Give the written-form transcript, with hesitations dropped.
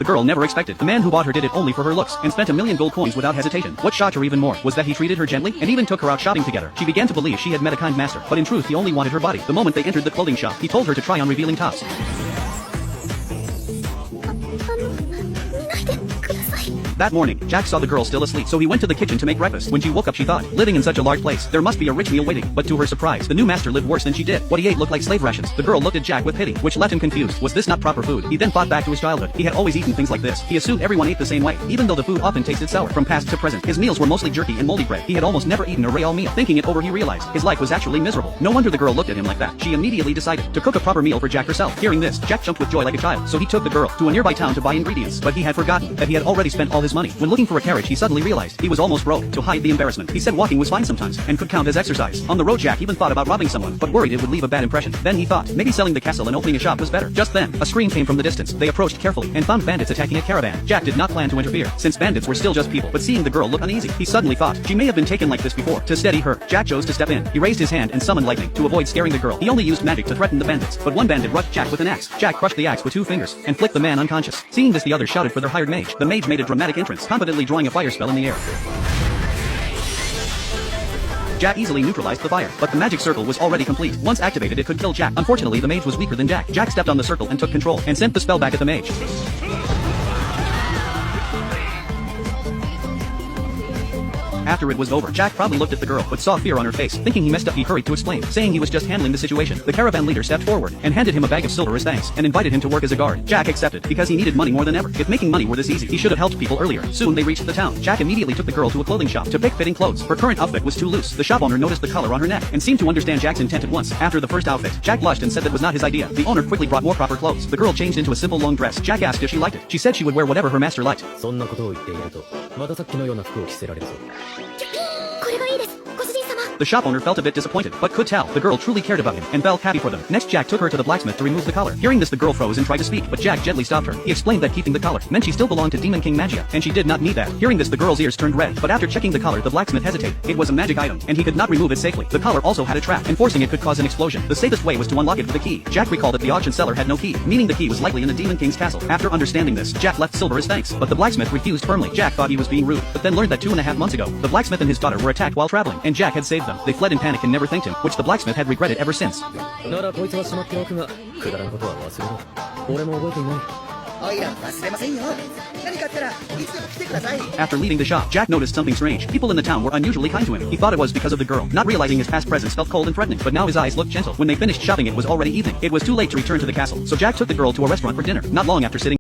girl never expected. The man who bought her did it only for her looks, and spent 1,000,000 gold coins without hesitation. What shocked her even more was that he treated her gently, and even took her out shopping together. She began to believe she had met a kind master, but in truth he only wanted her body. The moment they entered the clothing shop, he told her to try on revealing tops. That morning, Jack saw the girl still asleep, so he went to the kitchen to make breakfast. When she woke up she thought, living in such a large place, there must be a rich meal waiting. But to her surprise, the new master lived worse than she did. What he ate looked like slave rations. The girl looked at Jack with pity, which left him confused. Was this not proper food? He then thought back to his childhood. He had always eaten things like this. He assumed everyone ate the same way, even though the food often tasted sour. From past to present, his meals were mostly jerky and moldy bread. He had almost never eaten a real meal. Thinking it over he realized, his life was actually miserable. No wonder the girl looked at him like that. She immediately decided to cook a proper meal for Jack herself. Hearing this, Jack jumped with joy like a child. So he took the girl to a nearby town to buy ingredients. But he had forgotten that he had already spent all his money. When looking for a carriage he suddenly realized he was almost broke. To hide the embarrassment, he said walking was fine sometimes, and could count as exercise. On the road Jack even thought about robbing someone, but worried it would leave a bad impression. Then he thought, maybe selling the castle and opening a shop was better. Just then, a scream came from the distance. They approached carefully, and found bandits attacking a caravan. Jack did not plan to interfere, since bandits were still just people, but seeing the girl look uneasy, he suddenly thought, she may have been taken like this before. To steady her, Jack chose to step in. He raised his hand and summoned lightning, to avoid scaring the girl. He only used magic to threaten the bandits, but one bandit rushed Jack with an axe. Jack crushed the axe with 2 fingers, and flicked the man unconscious. Seeing this the others shouted for their hired mage. The mage made a dramatic entrance, confidently drawing a fire spell in the air. Jack easily neutralized the fire, but the magic circle was already complete. Once activated it could kill Jack. Unfortunately the mage was weaker than Jack. Jack stepped on the circle and took control, and sent the spell back at the mage. After it was over, Jack probably looked at the girl, but saw fear on her face. Thinking he messed up he hurried to explain, saying he was just handling the situation. The caravan leader stepped forward, and handed him a bag of silver as thanks, and invited him to work as a guard. Jack accepted, because he needed money more than ever. If making money were this easy, he should have helped people earlier. Soon they reached the town. Jack immediately took the girl to a clothing shop to pick fitting clothes. Her current outfit was too loose. The shop owner noticed the color on her neck, and seemed to understand Jack's intent at once. After the first outfit, Jack blushed and said that was not his idea. The owner quickly brought more proper clothes. The girl changed into a simple long dress. Jack asked if she liked it. She said she would wear whatever her master liked. そんなことを言っていると、またさっきのような服を着せられるぞ。これがいいです、ご主人様。 The shop owner felt a bit disappointed, but could tell the girl truly cared about him, and felt happy for them. Next Jack took her to the blacksmith to remove the collar. Hearing this the girl froze and tried to speak, but Jack gently stopped her. He explained that keeping the collar meant she still belonged to Demon King Magia, and she did not need that. Hearing this the girl's ears turned red, but after checking the collar the blacksmith hesitated. It was a magic item, and he could not remove it safely. The collar also had a trap, and forcing it could cause an explosion. The safest way was to unlock it with a key. Jack recalled that the auction seller had no key, meaning the key was likely in the Demon King's castle. After understanding this, Jack left silver as thanks, but the blacksmith refused firmly. Jack thought he was being rude, but then learned that 2.5 months ago, the blacksmith and his daughter were attacked while traveling, and Jack had saved them. They fled in panic and never thanked him, which the blacksmith had regretted ever since. ならこいつはしまっておくが、くだらんことは忘れろ。俺も覚えていない。おいら忘れませんよ。何かあったらいつでも来てください。 After leaving the shop, Jack noticed something strange. People in the town were unusually kind to him. He thought it was because of the girl, not realizing his past presence felt cold and threatening. But now his eyes looked gentle. When they finished shopping it was already evening. It was too late to return to the castle, so Jack took the girl to a restaurant for dinner. Not long after sitting